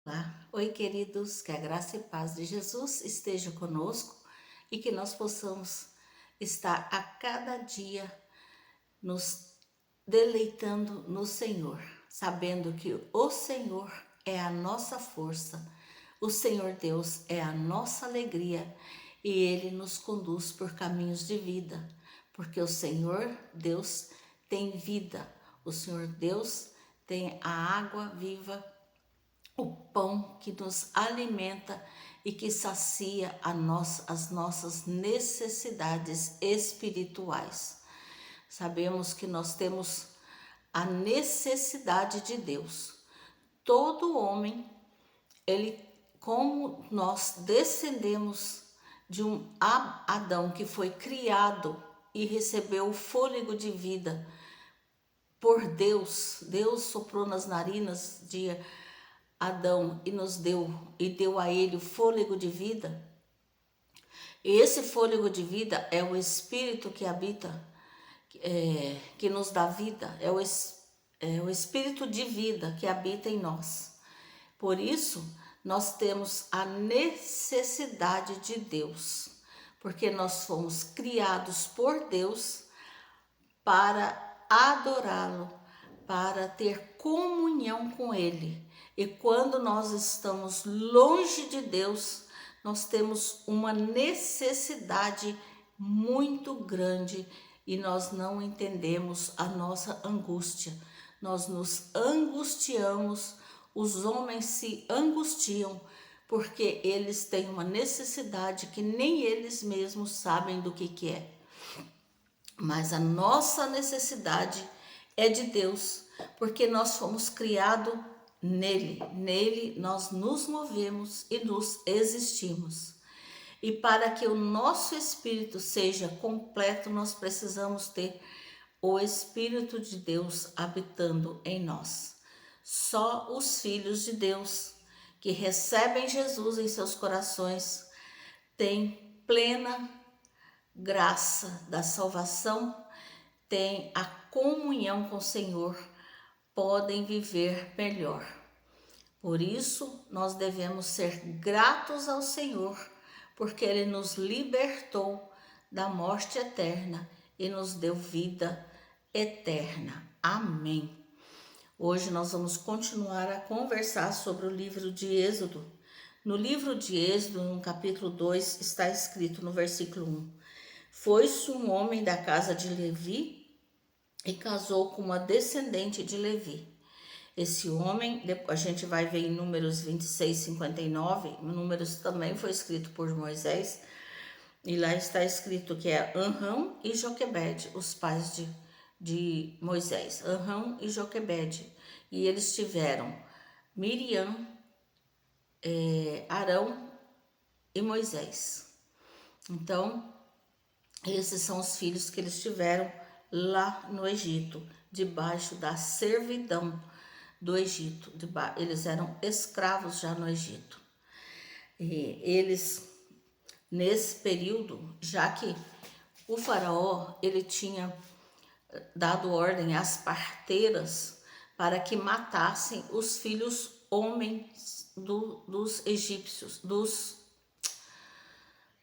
Olá, oi queridos, que a graça e paz de Jesus esteja conosco e que nós possamos estar a cada dia nos deleitando no Senhor, sabendo que o Senhor é a nossa força, o Senhor Deus é a nossa alegria e Ele nos conduz por caminhos de vida, porque o Senhor Deus tem vida, o Senhor Deus tem a água viva, o pão que nos alimenta e que sacia as nossas necessidades espirituais. Sabemos que nós temos a necessidade de Deus. Todo homem, ele, como nós descendemos de um Adão que foi criado e recebeu o fôlego de vida por Deus, Deus soprou nas narinas de Adão e deu a ele o fôlego de vida. E esse fôlego de vida é o Espírito que habita, que nos dá vida, é o Espírito de vida que habita em nós. Por isso, nós temos a necessidade de Deus, porque nós fomos criados por Deus para adorá-lo, para ter comunhão com Ele. E quando nós estamos longe de Deus, nós temos uma necessidade muito grande e nós não entendemos a nossa angústia. Nós nos angustiamos, os homens se angustiam porque eles têm uma necessidade que nem eles mesmos sabem do que é. Mas a nossa necessidade é de Deus, porque nós fomos criados nele. Nele nós nos movemos e nos existimos. E para que o nosso espírito seja completo, nós precisamos ter o Espírito de Deus habitando em nós. Só os filhos de Deus que recebem Jesus em seus corações têm plena graça da salvação, têm a comunhão com o Senhor, podem viver melhor. Por isso, nós devemos ser gratos ao Senhor, porque Ele nos libertou da morte eterna e nos deu vida eterna. Amém. Hoje nós vamos continuar a conversar sobre o livro de Êxodo. No livro de Êxodo, no capítulo 2, está escrito no versículo 1: Foi-se um homem da casa de Levi e casou com uma descendente de Levi. Esse homem, a gente vai ver em Números 26, 59, Números também foi escrito por Moisés, e lá está escrito que é Amram e Joquebede, os pais de Moisés, Amram e Joquebede. E eles tiveram Miriam, Arão e Moisés. Então, esses são os filhos que eles tiveram lá no Egito, debaixo da servidão do Egito. Eles eram escravos já no Egito. E eles, nesse período, já que o faraó, ele tinha dado ordem às parteiras para que matassem os filhos homens dos egípcios,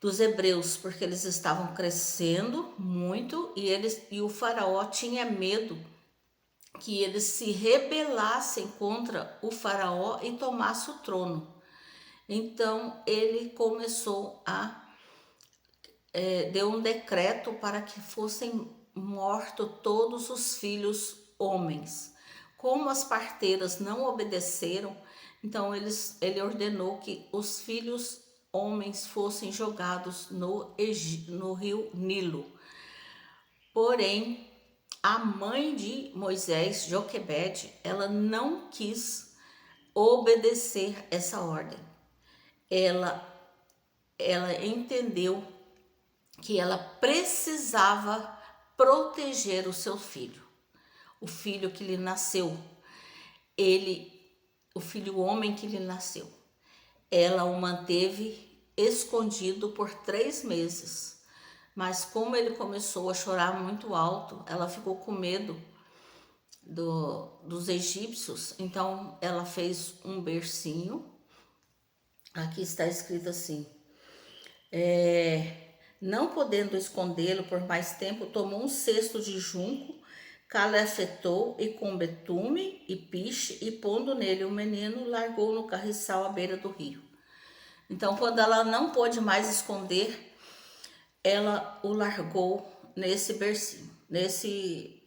dos hebreus, porque eles estavam crescendo muito e o faraó tinha medo que eles se rebelassem contra o faraó e tomassem o trono. Então ele começou deu um decreto para que fossem mortos todos os filhos homens. Como as parteiras não obedeceram, então ele ordenou que os filhos homens fossem jogados no rio Nilo. Porém, a mãe de Moisés, Joquebede, ela não quis obedecer essa ordem. Ela entendeu que ela precisava proteger o seu filho, o filho que lhe nasceu, o filho homem que lhe nasceu. Ela o manteve escondido por 3 meses, mas como ele começou a chorar muito alto, ela ficou com medo dos egípcios. Então ela fez um bercinho. Aqui está escrito assim: não podendo escondê-lo por mais tempo, tomou um cesto de junco, calafetou e com betume e piche, e pondo nele o menino, largou no carriçal à beira do rio. Então, quando ela não pôde mais esconder, ela o largou nesse bercinho, nesse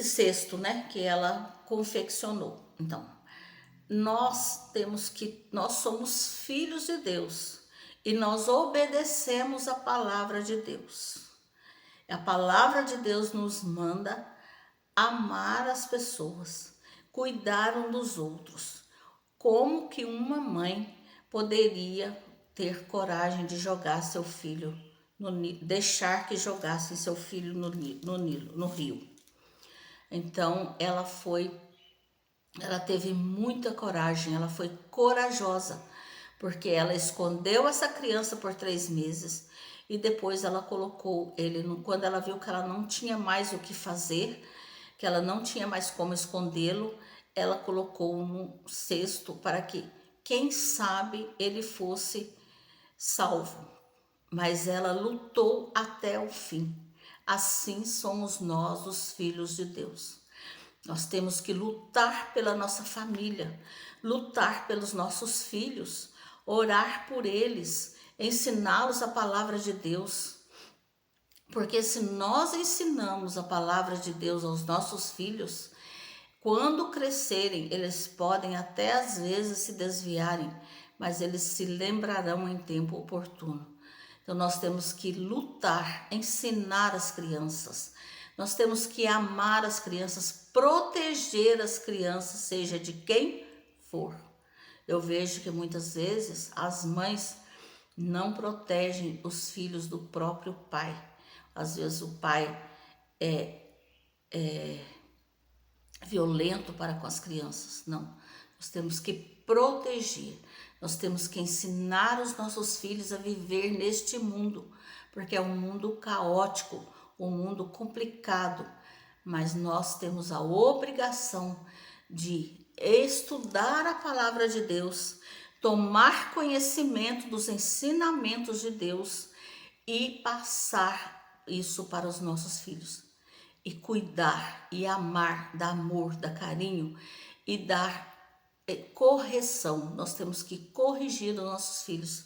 cesto, né, que ela confeccionou. Então, nós somos filhos de Deus e nós obedecemos a palavra de Deus. A palavra de Deus nos manda amar as pessoas, cuidar um dos outros. Como que uma mãe poderia ter coragem de jogar seu filho deixar que jogassem seu filho no rio? Então ela teve muita coragem, ela foi corajosa, porque ela escondeu essa criança por 3 meses e depois ela colocou ele, quando ela viu que ela não tinha mais o que fazer, que ela não tinha mais como escondê-lo, ela colocou no cesto para que, quem sabe, ele fosse salvo. Mas ela lutou até o fim. Assim somos nós, os filhos de Deus. Nós temos que lutar pela nossa família, lutar pelos nossos filhos, orar por eles, ensiná-los a palavra de Deus. Porque se nós ensinamos a palavra de Deus aos nossos filhos, quando crescerem, eles podem até às vezes se desviarem, mas eles se lembrarão em tempo oportuno. Então nós temos que lutar, ensinar as crianças. Nós temos que amar as crianças, proteger as crianças, seja de quem for. Eu vejo que muitas vezes as mães não protegem os filhos do próprio pai. Às vezes o pai é violento para com as crianças. Não, nós temos que proteger. Nós temos que ensinar os nossos filhos a viver neste mundo, porque é um mundo caótico, um mundo complicado, mas nós temos a obrigação de estudar a palavra de Deus, tomar conhecimento dos ensinamentos de Deus e passar isso para os nossos filhos. E cuidar, e amar, dar amor, dar carinho e dar correção. Nós temos que corrigir os nossos filhos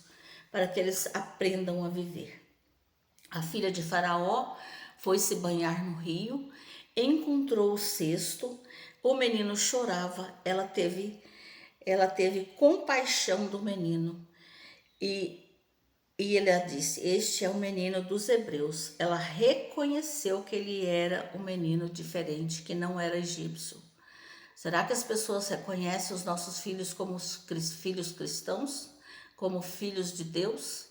para que eles aprendam a viver. A filha de Faraó foi se banhar no rio, encontrou o cesto, o menino chorava, ela teve compaixão do menino e ela disse: este é o menino dos hebreus. Ela reconheceu que ele era um menino diferente, que não era egípcio. Será que as pessoas reconhecem os nossos filhos como filhos cristãos? Como filhos de Deus?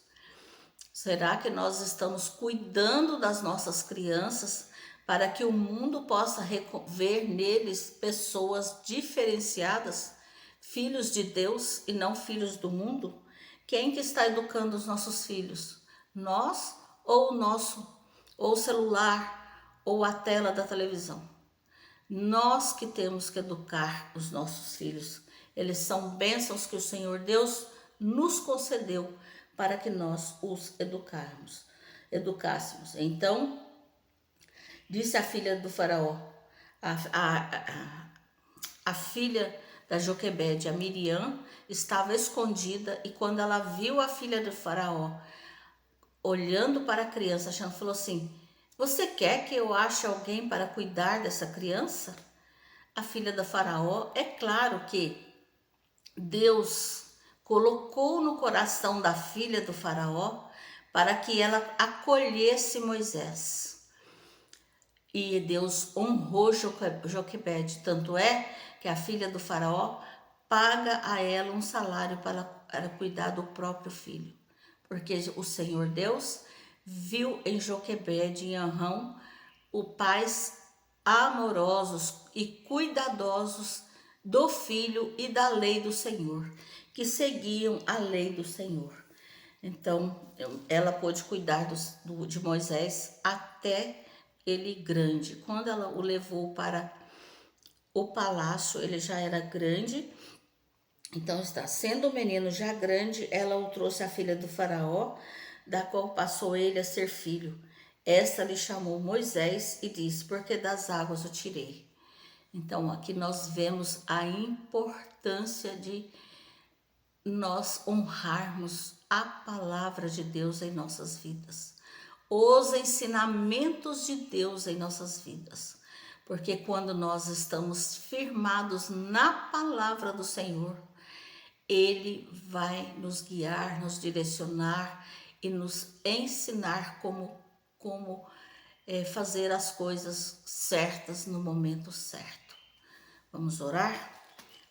Será que nós estamos cuidando das nossas crianças para que o mundo possa ver neles pessoas diferenciadas, filhos de Deus e não filhos do mundo? Quem que está educando os nossos filhos? Nós ou o celular ou a tela da televisão? Nós que temos que educar os nossos filhos. Eles são bênçãos que o Senhor Deus nos concedeu para que nós os educássemos. Então, disse a filha do faraó, a filha da Joquebede, a Miriam, estava escondida, e quando ela viu a filha do faraó olhando para a criança, falou assim: você quer que eu ache alguém para cuidar dessa criança? A filha do faraó, é claro que Deus colocou no coração da filha do faraó para que ela acolhesse Moisés. E Deus honrou Joquebede, tanto é que a filha do faraó paga a ela um salário para cuidar do próprio filho. Porque o Senhor Deus viu em Joquebede e Anrão pais amorosos e cuidadosos do filho e da lei do Senhor, que seguiam a lei do Senhor. Então, ela pôde cuidar de Moisés até ele grande. Quando ela o levou para o palácio, ele já era grande. Então, está sendo o menino já grande, ela o trouxe à filha do faraó, da qual passou ele a ser filho. Esta lhe chamou Moisés e disse: porque das águas o tirei. Então, aqui nós vemos a importância de nós honrarmos a palavra de Deus em nossas vidas, os ensinamentos de Deus em nossas vidas, porque quando nós estamos firmados na palavra do Senhor, Ele vai nos guiar, nos direcionar e nos ensinar como fazer as coisas certas no momento certo. Vamos orar?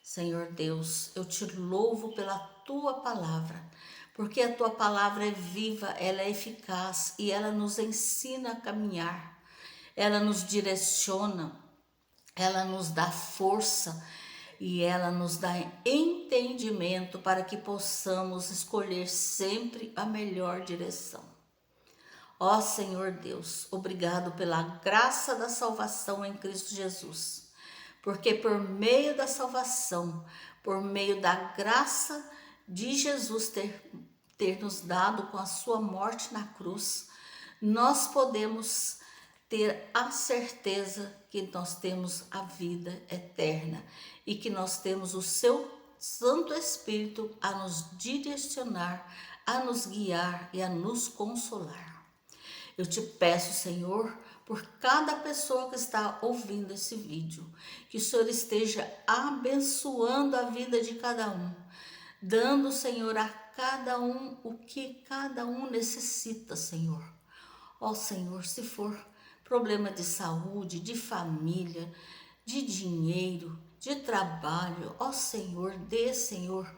Senhor Deus, eu te louvo pela tua palavra, porque a tua palavra é viva, ela é eficaz e ela nos ensina a caminhar, ela nos direciona, ela nos dá força e ela nos dá entendimento para que possamos escolher sempre a melhor direção. Ó Senhor Deus, obrigado pela graça da salvação em Cristo Jesus, porque por meio da salvação, por meio da graça de Jesus ter nos dado com a sua morte na cruz, nós podemos ter a certeza que nós temos a vida eterna e que nós temos o seu Santo Espírito a nos direcionar, a nos guiar e a nos consolar. Eu te peço, Senhor, por cada pessoa que está ouvindo esse vídeo, que o Senhor esteja abençoando a vida de cada um, dando, Senhor, a cada um o que cada um necessita, Senhor. Ó Senhor, se for problema de saúde, de família, de dinheiro, de trabalho, ó Senhor, dê, Senhor,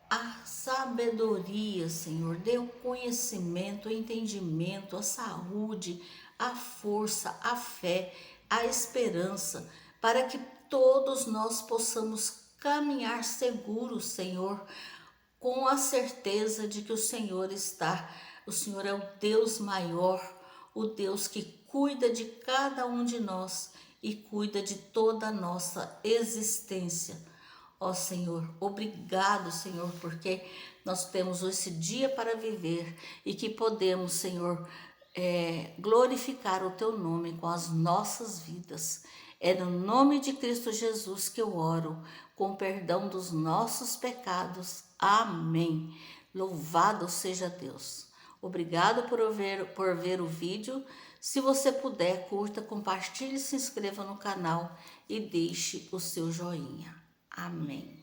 a sabedoria, Senhor, dê o conhecimento, o entendimento, a saúde, a força, a fé, a esperança, para que todos nós possamos caminhar seguros, Senhor, com a certeza de que o Senhor é o Deus maior, o Deus que cuida de cada um de nós e cuida de toda a nossa existência. Ó Senhor, obrigado, Senhor, porque nós temos esse dia para viver e que podemos, Senhor, glorificar o Teu nome com as nossas vidas. É no nome de Cristo Jesus que eu oro, com perdão dos nossos pecados. Amém. Louvado seja Deus. Obrigado por ver o vídeo. Se você puder, curta, compartilhe, se inscreva no canal e deixe o seu joinha. Amém.